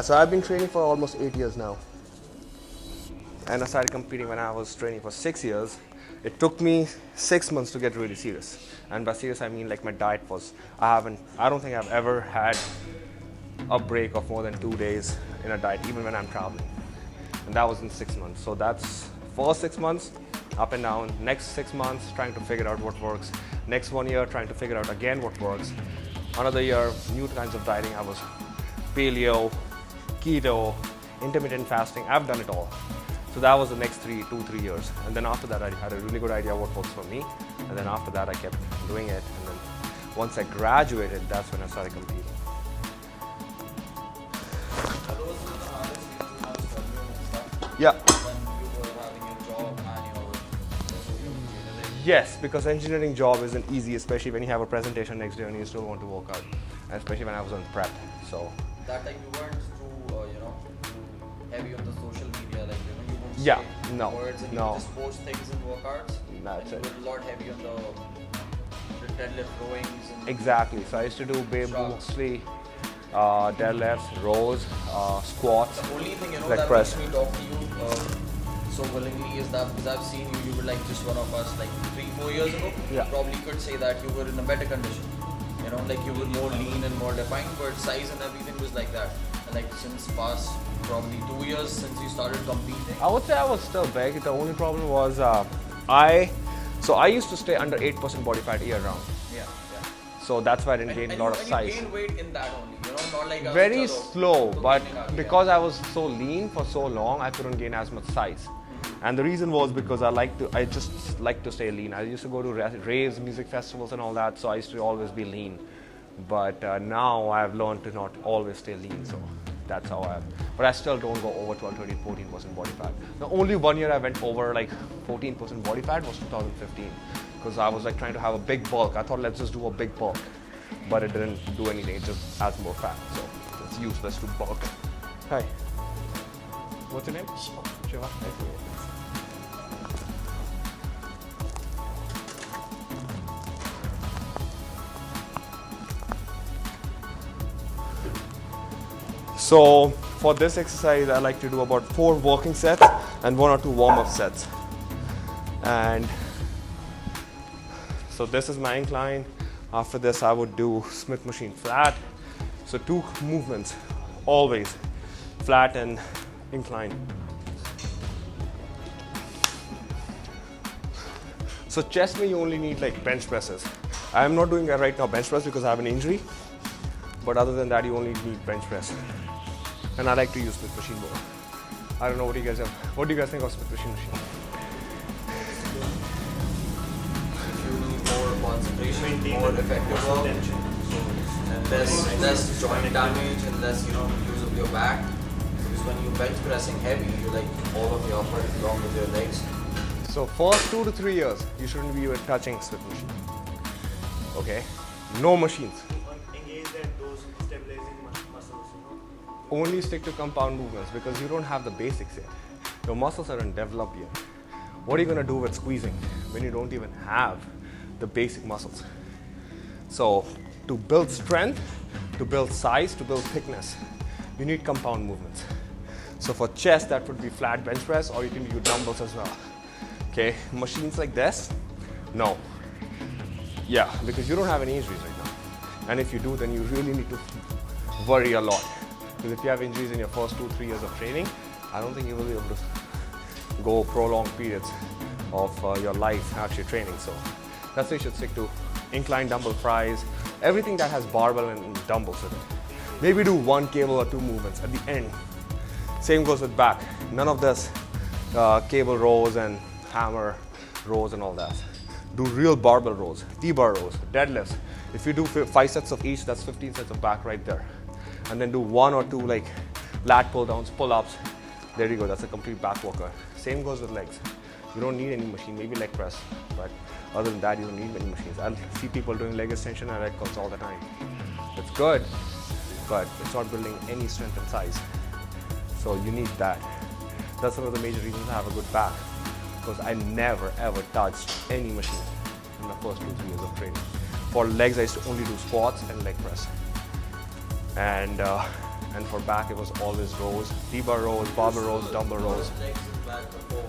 so I've been training for almost 8 years now. And I started competing when I was training for 6 years. It took me 6 months to get really serious. And by serious, I mean like my diet was, I don't think I've ever had a break of more than 2 days in a diet, even when I'm traveling. And that was in 6 months. So that's first 6 months, up and down. Next 6 months, trying to figure out what works. Next 1 year, trying to figure out again what works. Another year, new kinds of dieting. I was paleo, keto, intermittent fasting. I've done it all. So that was the next 2-3 years. And then after that, I had a really good idea what works for me. And then after that, I kept doing it. And then once I graduated, that's when I started competing. Yeah. Yes, because engineering job isn't easy, especially when you have a presentation next day and you still want to work out. And especially when I was on prep. So that time you weren't too, heavy on the social media, like you wouldn't yeah, say no, words and no. you just post things in workouts. That's and it. you were a lot heavy on the deadlift rowings. And exactly. So I used to do mostly deadlifts, rows, squats, the only thing leg that press. makes me talk to you so willingly is that because I've seen you were like just one of us like 3-4 years ago. Yeah. Probably could say that you were in a better condition. Like you were more lean and more defined, but size and everything was like that. And like since past probably 2 years since you started competing. I would say I was still big. The only problem was I used to stay under 8% body fat year round. Yeah. So that's why I didn't gain a lot of size. You gained weight in that only, not like very slow, but because I was so lean for so long, I couldn't gain as much size. And the reason was because I just like to stay lean. I used to go to raves, music festivals and all that, so I used to always be lean. But now I've learned to not always stay lean, so that's how but I still don't go over 12, 13, 14% body fat. The only 1 year I went over like 14% body fat was 2015, because I was like trying to have a big bulk. I thought let's just do a big bulk, but it didn't do anything, it just adds more fat, so it's useless to bulk. Hi. What's your name? Shiva. Nice to meet you. So for this exercise, I like to do about 4 working sets and 1 or 2 warm-up sets. And so this is my incline. After this, I would do Smith machine flat. So 2 movements, always flat and incline. So chest you only need like bench presses. I am not doing that right now, bench press, because I have an injury. But other than that, you only need bench press. And I like to use Smith machine more. I don't know what do you guys think of Smith machine? If you need more concentration, more effective work, and less joint damage and less use of your back. Because when you bench pressing heavy, you like all of your effort along with your legs. So first 2 to 3 years, you shouldn't be even touching Smith machine. Okay? No machines. Only stick to compound movements because you don't have the basics yet. Your muscles aren't developed yet. What are you going to do with squeezing when you don't even have the basic muscles? So to build strength, to build size, to build thickness, you need compound movements. So for chest, that would be flat bench press, or you can use dumbbells as well. Okay, machines like this, no. Yeah, because you don't have any injuries right now. And if you do, then you really need to worry a lot. Because if you have injuries in your first 2-3 years of training, I don't think you will be able to go prolonged periods of your life actually training. So that's why you should stick to incline dumbbell fries, everything that has barbell and dumbbells in it. Maybe do 1 cable or 2 movements at the end. Same goes with back. None of this cable rows and hammer rows and all that. Do real barbell rows, T-bar rows, deadlifts. If you do 5 sets of each, that's 15 sets of back right there. And then do 1 or 2 like lat pull downs, pull-ups. There you go, that's a complete back workout. Same goes with legs. You don't need any machine, maybe leg press, but other than that, you don't need many machines. I see people doing leg extension and leg curls all the time. It's good, but it's not building any strength and size. So you need that. That's one of the major reasons I have a good back, because I never ever touched any machine in the first 2-3 years of training. For legs, I used to only do squats and leg press. And And for back, it was always rows, T-bar rows, barbell rows, dumbbell rows. Legs and back before.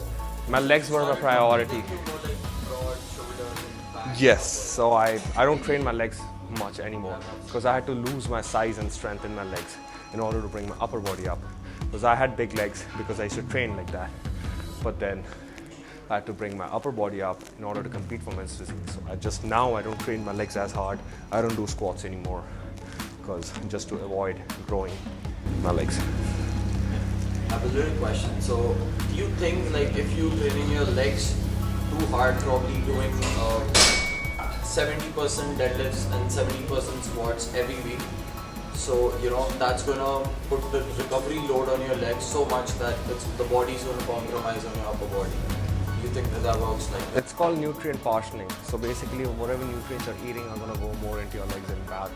My legs were my priority. Broad shoulders and back. Yes, so I don't train my legs much anymore because I had to lose my size and strength in my legs in order to bring my upper body up. Because I had big legs because I used to train like that. But then I had to bring my upper body up in order to compete for men's physique. So now I don't train my legs as hard. I don't do squats anymore because just to avoid growing my legs. I have a little question. So, do you think like if you training your legs too hard, probably doing 70% deadlifts and 70% squats every week, so that's gonna put the recovery load on your legs so much that the body is gonna compromise on your upper body? Do you think that works like that? It's called nutrient partitioning. So basically, whatever nutrients you're eating are gonna go more into your legs and back,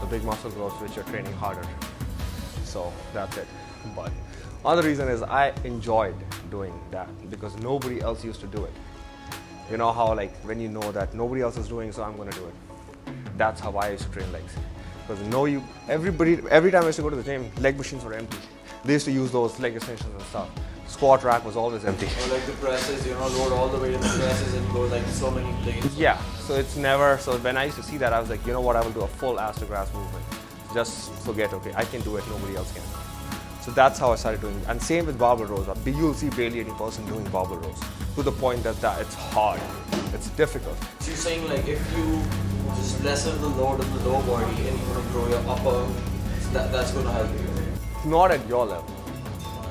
the big muscle growth which you're training harder. So that's it. But other reason is I enjoyed doing that because nobody else used to do it. You know how like when you know that nobody else is doing, so I'm gonna do it. That's how I used to train legs. Because every time I used to go to the gym, leg machines were empty. They used to use those leg extensions and stuff. Squat rack was always empty. Or like the presses, load all the way in the presses and go like so many plates. Yeah, so it's never, so when I used to see that, I was like, you know what, I will do a full ass to grass movement. Just forget, okay, I can do it, nobody else can. So that's how I started doing it. And same with barbell rows. You'll see barely any person doing barbell rows to the point that it's hard, it's difficult. So you're saying like if you just lessen the load on the lower body and you're going to grow your upper, that's going to help you? Not at your level.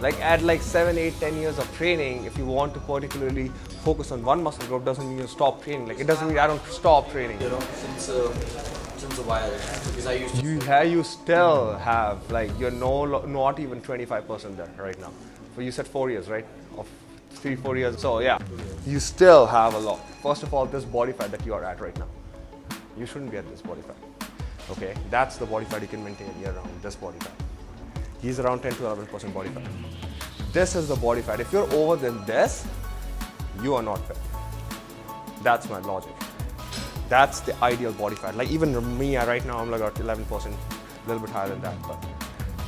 Like at like 7, 8, 10 years of training, if you want to particularly focus on one muscle group, doesn't mean you stop training. Like it doesn't mean I don't stop training. Since a while, because I used to. You still have like you're not even 25% there right now. So you said 4 years, right? Of 3, 4 years. So yeah, you still have a lot. First of all, this body fat that you are at right now, you shouldn't be at this body fat. Okay, that's the body fat you can maintain year round. This body fat. He's around 10 to 11% body fat. This is the body fat. If you're over than this, you are not fit. That's my logic. That's the ideal body fat. Like even me right now, I'm like at 11%, a little bit higher than that. But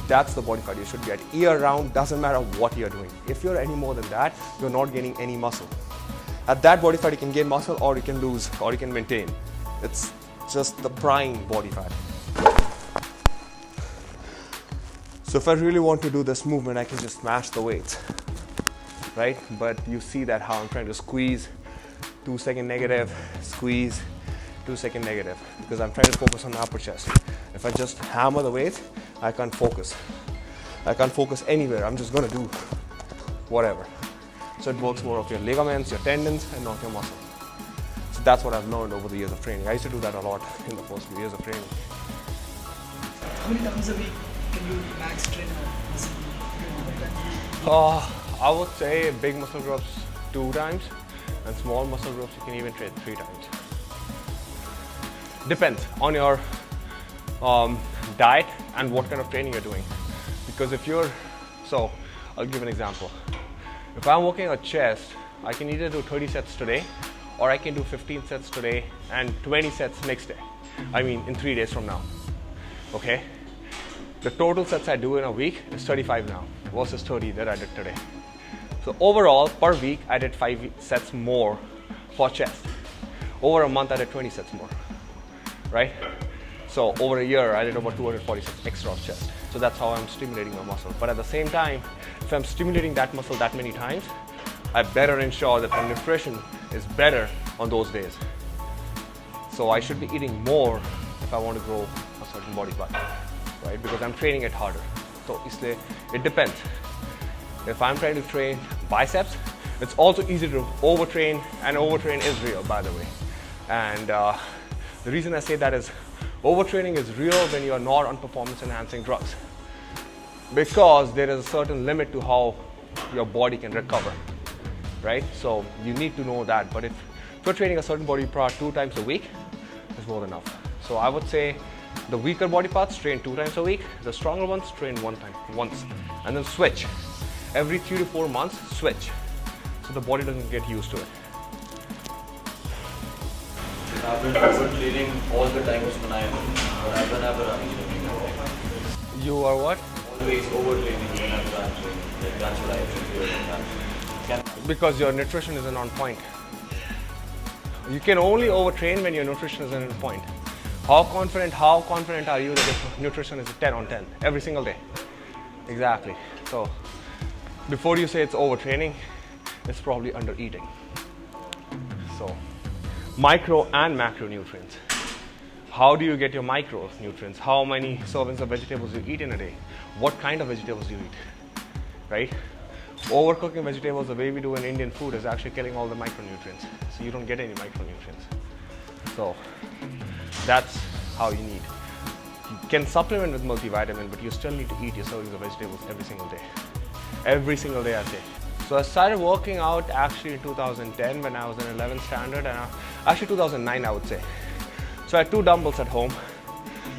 that's the body fat you should be at year round. Doesn't matter what you're doing. If you're any more than that, you're not gaining any muscle. At that body fat, you can gain muscle, or you can lose, or you can maintain. It's just the prime body fat. So if I really want to do this movement, I can just smash the weights, right? But you see that how I'm trying to squeeze, 2 second negative, squeeze, 2 second negative, because I'm trying to focus on the upper chest. If I just hammer the weights, I can't focus. I can't focus anywhere. I'm just gonna do whatever. So it works more of your ligaments, your tendons, and not your muscle. So that's what I've learned over the years of training. I used to do that a lot in the first few years of training. How many times a week can you max train a muscle? I would say big muscle groups 2 times, and small muscle groups you can even train 3 times. Depends on your diet and what kind of training you're doing. Because so I'll give an example. If I'm working on chest, I can either do 30 sets today, or I can do 15 sets today and 20 sets next day. I mean, in 3 days from now. Okay? The total sets I do in a week is 35 now versus 30 that I did today. So overall, per week, I did 5 sets more for chest. Over a month, I did 20 sets more, right? So over a year, I did over 240 sets extra of chest. So that's how I'm stimulating my muscle. But at the same time, if I'm stimulating that muscle that many times, I better ensure that my nutrition is better on those days. So I should be eating more if I want to grow a certain body part, right? Because I'm training it harder. So it depends. If I'm trying to train biceps, it's also easy to overtrain, and overtrain is real, by the way. And the reason I say that is overtraining is real when you are not on performance enhancing drugs, because there is a certain limit to how your body can recover, right? So you need to know that. But if you're training a certain body part 2 times a week, it's more than enough. So I would say the weaker body parts train 2 times a week, the stronger ones train once, and then switch. Every 3 to 4 months, switch, so the body doesn't get used to it. I've been overtraining all the times whenever I'm running. You are what? Always overtraining when I'm done training. Like that's what I feel like that. Because your nutrition isn't on point. You can only overtrain when your nutrition isn't on point. How confident are you that your nutrition is a 10 on 10 every single day? Exactly. So before you say it's overtraining, it's probably under eating. So micro and macronutrients. How do you get your micronutrients? How many servings of vegetables you eat in a day? What kind of vegetables you eat, right? Overcooking vegetables the way we do in Indian food is actually killing all the micronutrients. So you don't get any micronutrients. So that's how you need. You can supplement with multivitamin, but you still need to eat your servings of vegetables every single day. Every single day, I say. So I started working out actually in 2010 when I was in 11th standard, and actually 2009 I would say. So I had 2 dumbbells at home,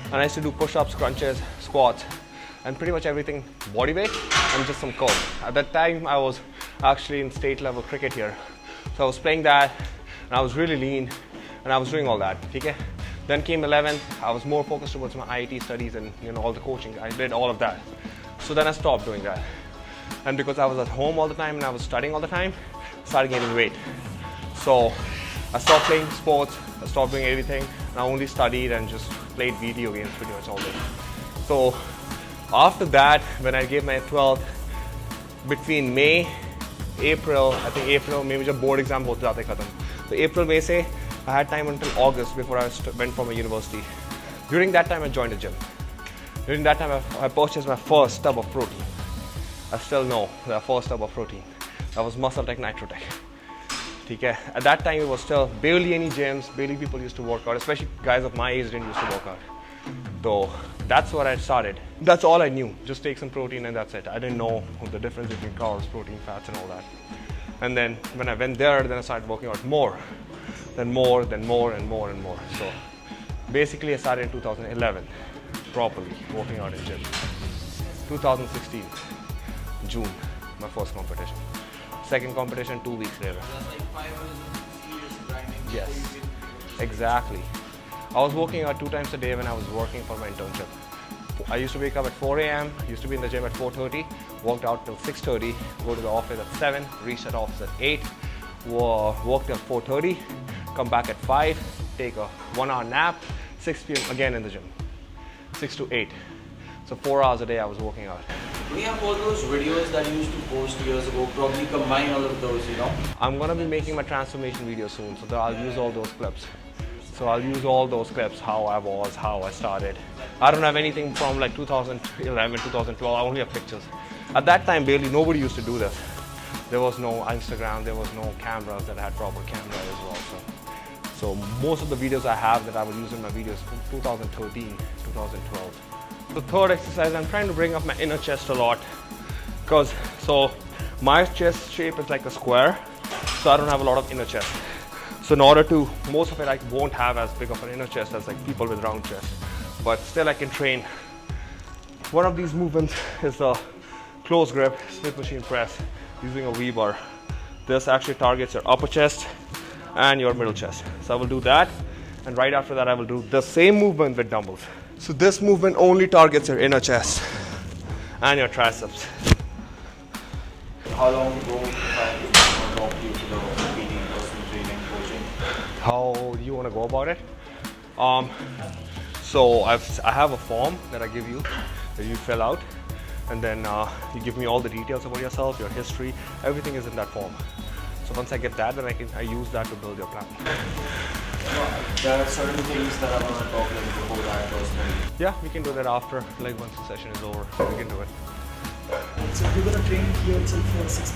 and I used to do push-ups, crunches, squats, and pretty much everything body weight and just some curls. At that time I was actually in state level cricket here. So I was playing that, and I was really lean, and I was doing all that. Okay? Then came 11th, I was more focused towards my IIT studies and all the coaching. I did all of that. So then I stopped doing that. And because I was at home all the time and I was studying all the time, I started gaining weight. So I stopped playing sports, I stopped doing everything, and I only studied and just played video games pretty much all day. So after that, when I gave my 12th, between May, April, I think April, maybe just board exam both jate khatam. So April, May se, I had time until August before I went for my university. During that time, I joined a gym. During that time, I purchased my first tub of protein. I still know the first tub of protein. That was Muscle Tech Nitrotech. Okay? At that time, it was still barely any gyms, barely people used to work out, especially guys of my age didn't used to work out. So that's what I started. That's all I knew. Just take some protein and that's it. I didn't know the difference between carbs, protein, fats, and all that. And then when I went there, then I started working out more, then more, then more, and more and more. So basically, I started in 2011, properly working out in gym. 2016, June, my first competition. Second competition 2 weeks later. That's like 5 years of serious grinding. Yes, exactly. I was working out 2 times a day when I was working for my internship. I used to wake up at 4 a.m., used to be in the gym at 4:30, worked out till 6:30, go to the office at 7, reach that office at 8, work till 4:30, come back at 5, take a 1-hour nap, 6 p.m. again in the gym, 6 to 8. So 4 hours a day I was working out. We have all those videos that you used to post years ago, probably combine all of those, I'm gonna be making my transformation video soon, so I'll use all those clips. So I'll use all those clips, how I was, how I started. I don't have anything from like 2011, 2012, I only have pictures. At that time, barely nobody used to do this. There was no Instagram, there was no cameras that had proper camera as well. So most of the videos I have that I will use in my videos from 2013, 2012. The third exercise, I'm trying to bring up my inner chest a lot. So my chest shape is like a square, so I don't have a lot of inner chest. So in order to, most of it I won't have as big of an inner chest as like people with round chest, but still I can train. One of these movements is the close grip Smith machine press using a V-bar. This actually targets your upper chest and your middle chest. So I will do that, and right after that I will do the same movement with dumbbells. So this movement only targets your inner chest and your triceps. How long ago did I talk to you to the PT, personal training, coaching? How do you want to go about it? So I have a form that I give you that you fill out, and then you give me all the details about yourself, your history, everything is in that form. So once I get that, then I use that to build your plan. There are certain things that I want to talk about before that personally. Yeah, we can do that after, like once the session is over, we can do it. So you're gonna train here itself for 6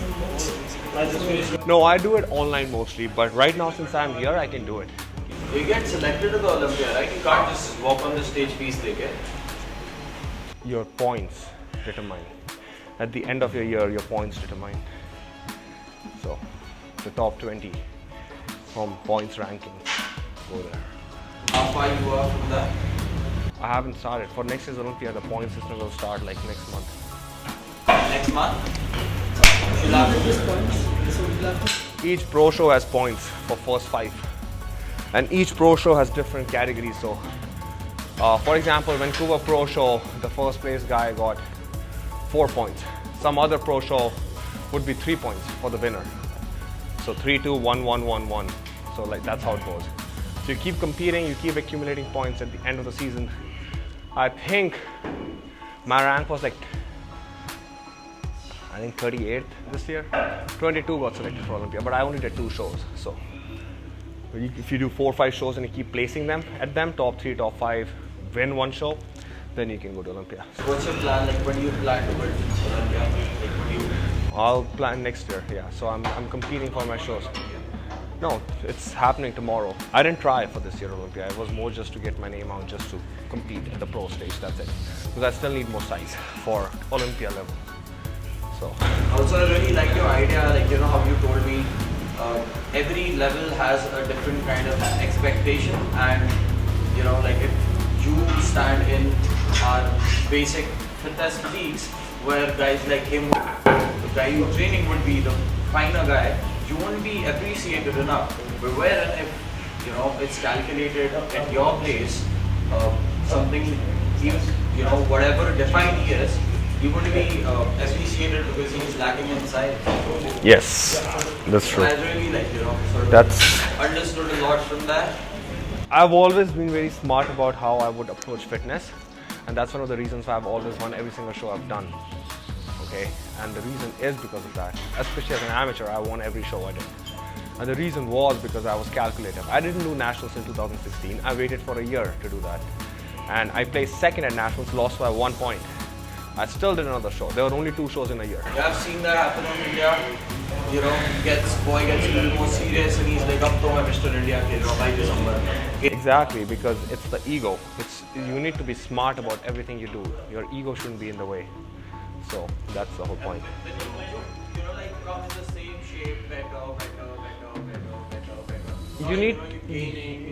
months? No, I do it online mostly, but right now since I'm here, I can do it. You get selected to the Olympia, right? You can't just walk on the stage piece, take it. Your points determine. At the end of your year, your points determine. So, the top 20 from points ranking go there. How far you are from that? I haven't started. For next year's Olympia, the point system will start like next month. Next month? You'll have to Just points. So you'll have to. Each pro show has points for first 5. And each pro show has different categories. So, for example, Vancouver Pro Show, the first place guy got 4 points. Some other pro show would be 3 points for the winner. So 3, 2, 1, 1, 1, 1. So like that's how it goes. So you keep competing, you keep accumulating points at the end of the season. I think my rank was like, I think 38th this year. 22 got selected for Olympia, but I only did 2 shows. So if you do 4 or 5 shows and you keep placing them at them, top 3, top 5, win 1 show, then you can go to Olympia. So what's your plan? Like when do you plan to go to Olympia? Like when do you? I'll plan next year, yeah. So I'm competing for my shows. No, it's happening tomorrow. I didn't try for this year Olympia. It was more just to get my name out, just to compete at the pro stage, that's it. Because I still need more size for Olympia level. So. Also, I really like your idea, like you know how you told me, every level has a different kind of expectation, and you know, like if you stand in our basic fitness leagues where guys like him, the guy you're training would be the finer guy, you won't be appreciated enough. But wherein if you know it's calculated at your place, something even you know whatever defined he is, you wouldn't be appreciated because he's lacking in size. Yes, that's true. I really like you know sort of That's. understood a lot from that. I've always been very smart about how I would approach fitness, and that's one of the reasons why I've always won every single show I've done. Okay, and the reason is because of that. Especially as an amateur, I won every show I did. And the reason was because I was calculative. I didn't do nationals in 2016. I waited for a year to do that. And I placed second at nationals, lost by 1 point. I still did another show. There were only 2 shows in a year. Yeah, I've seen that happen in India. You know, boy gets a little more serious and he's like, "Ab to main Mr. India khel raha hu, by December." Exactly, because it's the ego. You need to be smart about everything you do. Your ego shouldn't be in the way. So that's the whole point. You know, like come in the same shape, better.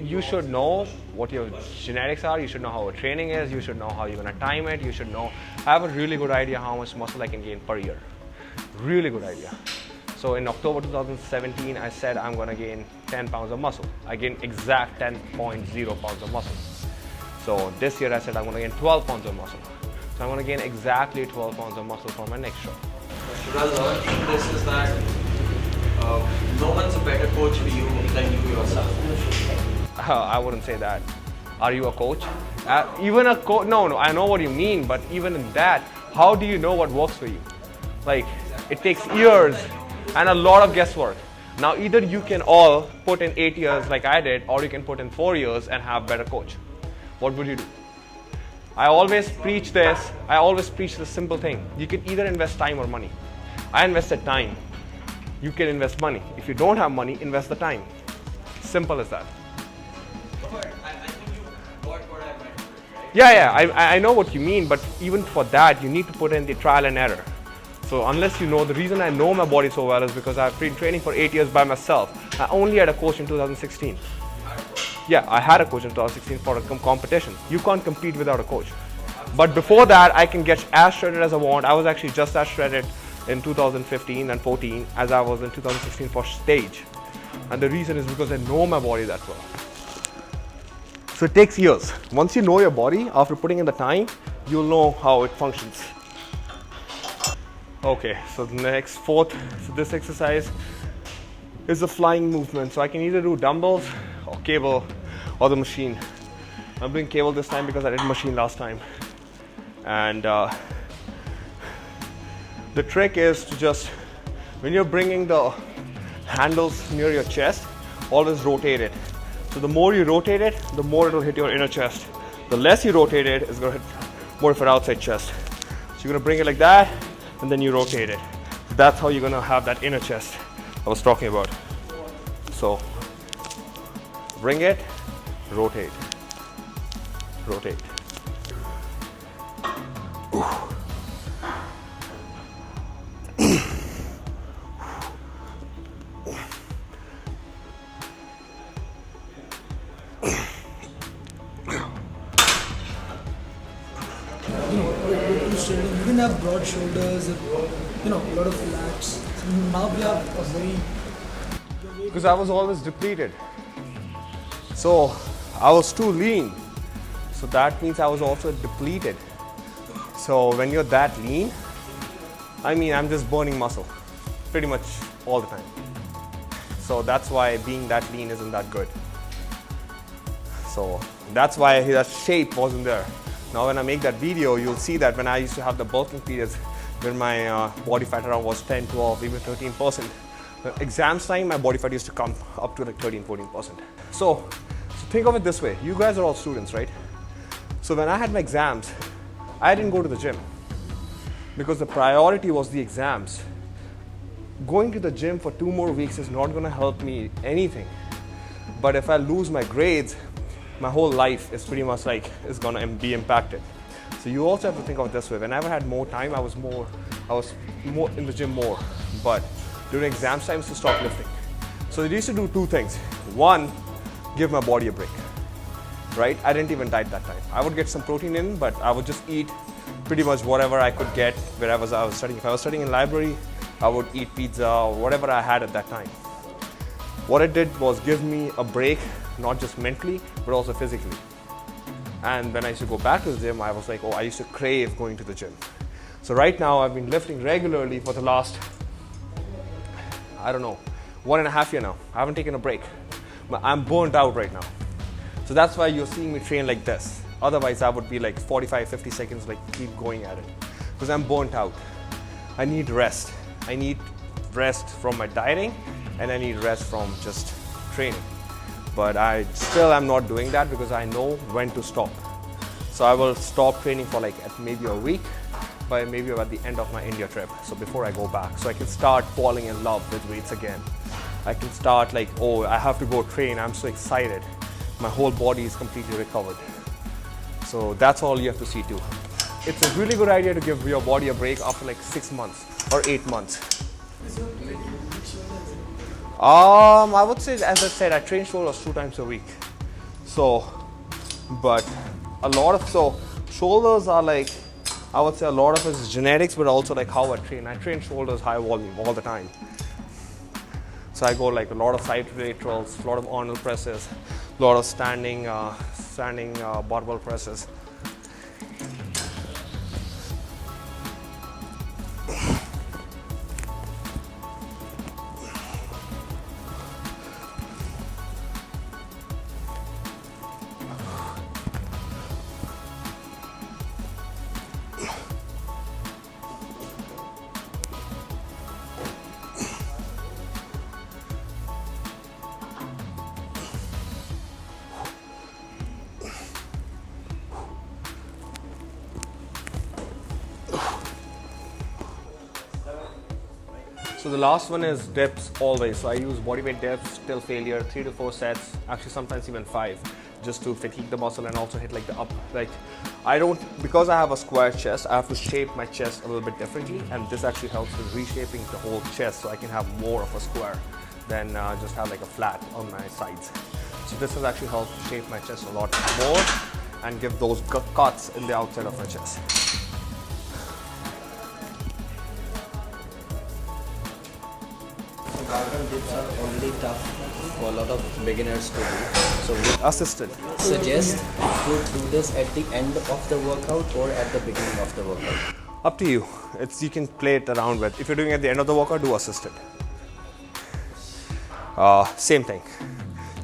You should know what your genetics are, you should know how your training is, you should know how you're going to time it, you should know. I have a really good idea how much muscle I can gain per year. Really good idea. So in October 2017, I said I'm going to gain 10 pounds of muscle. I gained exact 10.0 pounds of muscle. So this year I said I'm going to gain 12 pounds of muscle. So I'm going to gain exactly 12 pounds of muscle for my next show. Should I learn from this is that no one's a better coach for you than you yourself. I wouldn't say that. Are you a coach? Even a coach? No, I know what you mean, but even in that, how do you know what works for you? Like, it takes years and a lot of guesswork. Now, either you can all put in 8 years like I did, or you can put in 4 years and have better coach. What would you do? I always preach this. I always preach the simple thing. You can either invest time or money. I invested time. You can invest money. If you don't have money, invest the time. Simple as that. But I think you got what I meant, right? Yeah, I know what you mean, but even for that, you need to put in the trial and error. So unless you know, the reason I know my body so well is because I've been training for 8 years by myself. I only had a coach in 2016. Yeah, I had a coach in 2016 for a competition. You can't compete without a coach. But before that, I can get as shredded as I want. I was actually just as shredded in 2015 and 14 as I was in 2016 for stage. And the reason is because I know my body that well. So it takes years. Once you know your body, after putting in the time, you'll know how it functions. Okay, so the next fourth, so this exercise is a flying movement. So I can either do dumbbells or cable or the machine. I'm doing cable this time because I did machine last time. And the trick is to just, when you're bringing the handles near your chest, always rotate it. So the more you rotate it, the more it'll hit your inner chest. The less you rotate it, it's gonna hit more of your outside chest. So you're gonna bring it like that, and then you rotate it. That's how you're gonna have that inner chest I was talking about. So bring it, rotate, rotate. You didn't have broad shoulders, a lot of lats. So now we have a very. Because I was always depleted. So I was too lean. So that means I was also depleted. So when you're that lean, I mean, I'm just burning muscle pretty much all the time. So that's why being that lean isn't that good. So that's why that shape wasn't there. Now when I make that video, you'll see that when I used to have the bulking periods when my body fat around was 10, 12, even 13%. Exams time, my body fat used to come up to like 13, 14%. So think of it this way. You guys are all students, right? So when I had my exams, I didn't go to the gym because the priority was the exams. Going to the gym for 2 more weeks is not gonna help me anything. But if I lose my grades, my whole life is pretty much like is gonna be impacted. So you also have to think of it this way. Whenever I had more time, I was more in the gym more. But during exams time, I used to stop lifting. So I used to do 2 things. One, give my body a break. Right? I didn't even diet that time. I would get some protein in, but I would just eat pretty much whatever I could get wherever I was studying. If I was studying in library, I would eat pizza or whatever I had at that time. What it did was give me a break, not just mentally, but also physically. And when I used to go back to the gym, I was like, oh, I used to crave going to the gym. So right now, I've been lifting regularly for the last, I don't know, 1.5 years now. I haven't taken a break. I'm burnt out right now. So that's why you're seeing me train like this. Otherwise, I would be like 45, 50 seconds, like keep going at it. Because I'm burnt out. I need rest. I need rest from my dieting and I need rest from just training. But I still am not doing that because I know when to stop. So I will stop training for like maybe a week, by maybe at the end of my India trip. So before I go back, so I can start falling in love with weights again. I can start like, oh, I have to go train. I'm so excited. My whole body is completely recovered. So that's all you have to see too. It's a really good idea to give your body a break after like 6 months or 8 months. I would say, as I said, I train shoulders 2 times a week. So, but a lot of, so shoulders are like, I would say a lot of it is genetics, but also like how I train. I train shoulders high volume all the time. So I go like a lot of side laterals, a lot of Arnold presses, a lot of standing barbell presses. So the last one is dips always. So I use bodyweight dips till failure, 3 to 4 sets, actually sometimes even 5, just to fatigue the muscle and also hit like the up. Like I don't, because I have a square chest, I have to shape my chest a little bit differently, and this actually helps with reshaping the whole chest so I can have more of a square than just have like a flat on my sides. So this has actually helped shape my chest a lot more and give those cuts in the outside of my chest. Barbell dips are already tough for a lot of beginners to do. So we Assisted. suggest to do this at the end of the workout or at the beginning of the workout. Up to you. You can play it around with. If you're doing it at the end of the workout, do assisted. Same thing.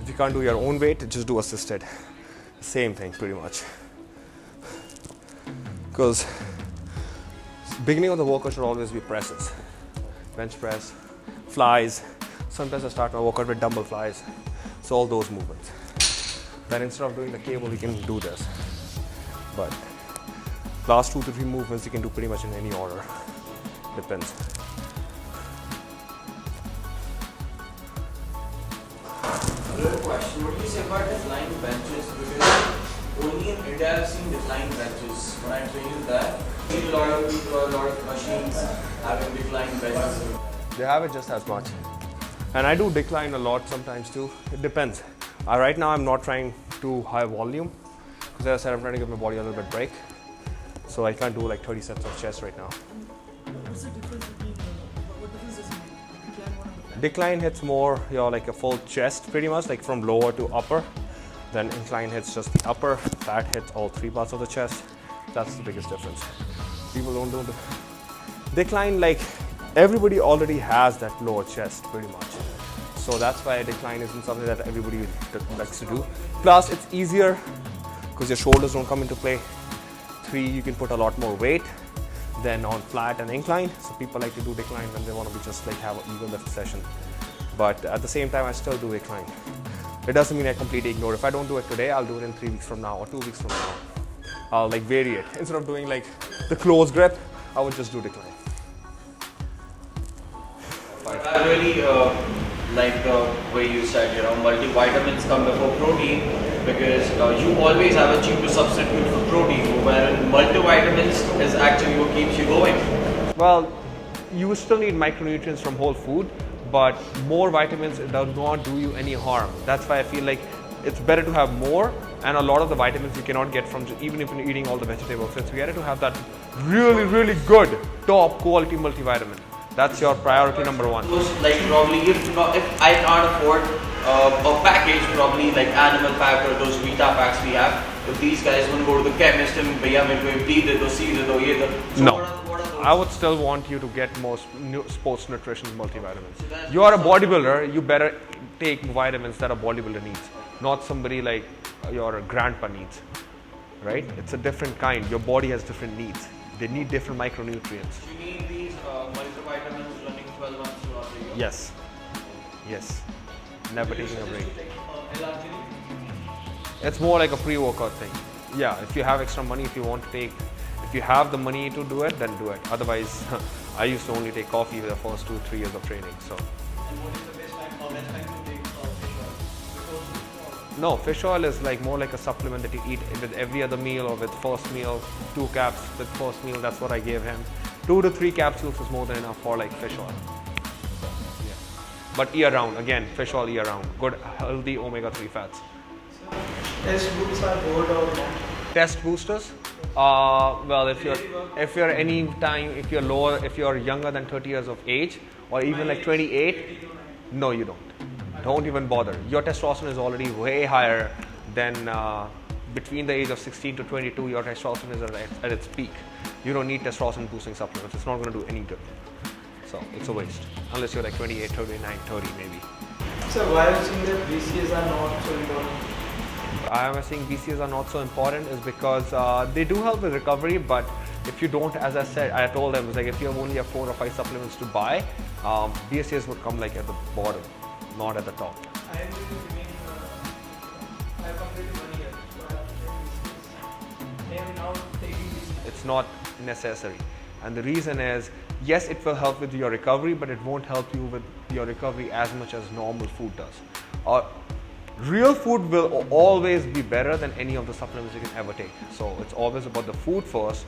If you can't do your own weight, just do assisted. Same thing, pretty much. Because beginning of the workout should always be presses. Bench press, flies. Sometimes I start my workout with dumbbell flies. So all those movements. Then instead of doing the cable, you can do this. But last 2 to 3 movements you can do pretty much in any order. Depends. Another question, what do you say about decline benches? Because only in India I've seen decline benches. When I train that, I see a lot of people, a lot of machines having decline benches. They have it just as much. And I do decline a lot sometimes too. It depends. Right now I'm not trying to high volume because as I said, I'm trying to give my body a little bit break. So I can't do like 30 sets of chest right now. What's the difference between what difference does it make? Decline one and decline? Decline hits more like a full chest pretty much, like from lower to upper. Then incline hits just the upper. That hits all 3 parts of the chest. That's the biggest difference. People don't do Decline, like everybody already has that lower chest pretty much. So that's why decline isn't something that everybody likes to do. Plus, it's easier because your shoulders don't come into play. 3, you can put a lot more weight than on flat and incline. So people like to do decline when they want to be just like have an even lift session. But at the same time, I still do incline. It doesn't mean I completely ignore it. If I don't do it today, I'll do it in 3 weeks from now or 2 weeks from now. I'll like vary it. Instead of doing like the close grip, I would just do decline. I really like the way you said, multivitamins come before protein because you always have a cheaper substitute for protein, wherein multivitamins is actually what keeps you going. Well, you still need micronutrients from whole food, but more vitamins does not do you any harm. That's why I feel like it's better to have more, and a lot of the vitamins you cannot get from even if you're eating all the vegetables. So it's better to have that really, really good top quality multivitamin. That's your priority number 1. Like probably if I can't afford a package, probably like Animal Pack or those Vita packs we have, if these guys want to go to the chemist and bhaiya mere ko D de do, C de do, ye de. So no. What are those? I would still want you to get more sports nutrition multivitamins. You are a bodybuilder, you better take vitamins that a bodybuilder needs, not somebody like your grandpa needs, right? It's a different kind. Your body has different needs. They need different micronutrients. You need these multivitamins running 12 months throughout the year? Yes. Yes. Never taking a break. It's more like a pre-workout thing. Yeah, if you have extra money, if you have the money to do it, then do it. Otherwise, I used to only take coffee the first 2-3 years of training. So. And what is the best time to take fish oil? No, fish oil is like more like a supplement that you eat with every other meal or with first meal. 2 caps with first meal. That's what I gave him. 2 to 3 capsules is more than enough for like fish oil. Yeah. But year round, again, fish oil year round. Good, healthy omega-3 fats. So, test boosts are good or not? Test boosters? Well, if you're younger than 30 years of age, or even like 28, no, you don't. Don't even bother. Your testosterone is already way higher than between the age of 16 to 22. Your testosterone is at its peak. You don't need testosterone boosting supplements. It's not going to do any good. So it's a waste. Unless you're like 28, 39, 30 maybe. So why are you saying that BCAs are not so important? I am saying BCAs are not so important is because they do help with recovery, but if you don't, as I said, I told them, it was like if you only have 4 or 5 supplements to buy, BCAs would come like at the bottom, not at the top. I am going to remain, I have completed 1 year, so I have to take BCAs. I am now taking BCAs. It's not necessary. And the reason is, yes, it will help with your recovery, but it won't help you with your recovery as much as normal food does. Real food will always be better than any of the supplements you can ever take. So it's always about the food first,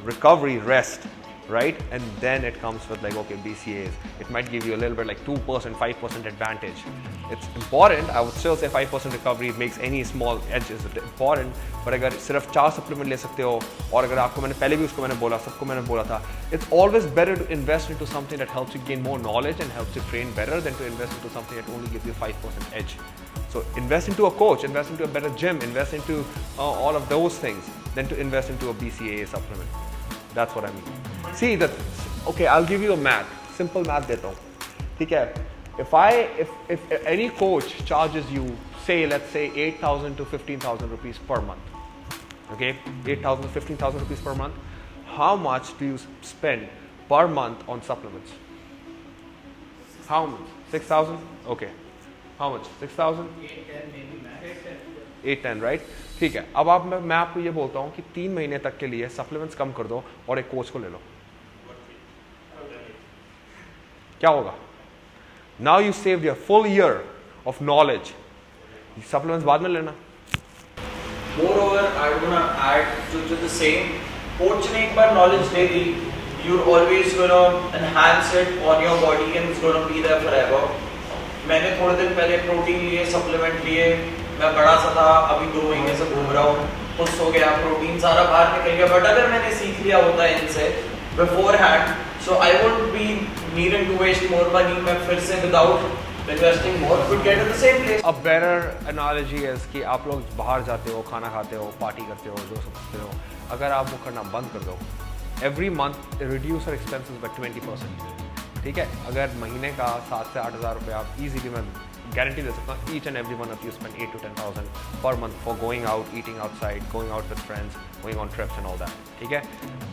recovery, rest, right? And then it comes with like, okay, BCAAs. It might give you a little bit like 2%, 5% advantage. It's important. I would still say 5% recovery makes any small edge is important. But अगर सिर्फ 4 supplement ले सकते हो और अगर आपको मैंने पहले भी उसको मैंने बोला सबको मैंने बोला था, it's always better to invest into something that helps you gain more knowledge and helps you train better than to invest into something that only gives you 5% edge. So invest into a coach, invest into a better gym, invest into all of those things than to invest into a BCAA supplement. That's what I mean. See that? Okay, I'll give you a math. Simple math देता हूँ. ठीक है? If any coach charges you, say, let's say 8,000 to 15,000 rupees per month, okay, 8,000 to 15,000 rupees per month, how much do you spend per month on supplements? How much? 6,000? Okay. How much? 6,000? 8-10 maybe max. 8-10, right? ठीक है. अब मैं आपको ये बोलता हूँ कि 3 महीने तक के लिए supplements कम कर दो और एक कोच को ले लो. क्या होगा? Now you saved your full year of knowledge. Supplements बाद में लेना. Moreover, I want to add to the same. Coach ने एक बार knowledge they the, you're always gonna enhance it on your body and it's gonna be there forever. मैंने थोड़े दिन पहले protein लिए, सप्लीमेंट लिए, मैं बड़ा सा था, अभी 2 महीने से घूम रहा हूँ, खुश हो गया, प्रोटीन सारा बाहर निकल गया. बट अगर मैंने सीख लिया होता है इनसे beforehand, so I won't be needing to waste more money. मैं फिर से without investing more could get to the same place. A better analogy is कि आप लोग बाहर जाते हो, खाना खाते हो, पार्टी करते हो, जो सब करते हो, अगर आप वो करना बंद कर दो, every month reduce your expenses by 20%. ठीक है, अगर महीने का 7 से 8 हज़ार रुपये आप easily, मैं गारंटी दे सकता हूँ, each and every one of you spend 8 to 10,000 per month for going out, eating outside, going out with friends, going on trips and all that. ठीक है,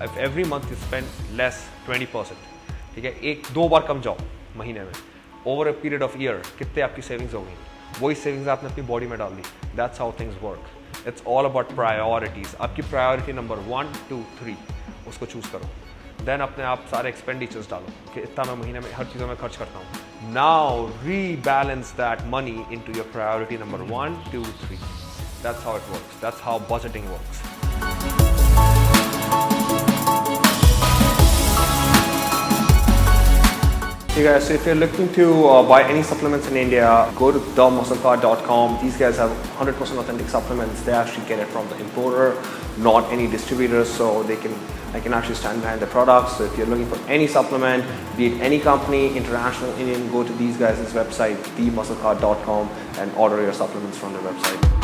if every month you spend less 20%, ठीक है, एक दो बार कम जाओ महीने में, over a period of year कितने आपकी सेविंग्स हो गई, वही सेविंग्स आपने अपनी बॉडी में डाल दी. That's how things work. It's all about priorities. आपकी प्रायोरिटी नंबर 1, 2, 3 उसको चूज़ करो. देन अपने आप सारे एक्सपेंडिचर्स डालो कि इतना मैं महीने में हर चीज़ों में खर्च करता हूँ. Now rebalance that money into your priority number 1, 2, 3. That's how it works. That's how budgeting works. Hey guys, so if you're looking to buy any supplements in India, go to themusclecard.com. These guys have 100% authentic supplements. They actually get it from the importer, not any distributors, so I can actually stand behind the products. So if you're looking for any supplement, be it any company, international, Indian, go to these guys' website, themusclecard.com, and order your supplements from their website.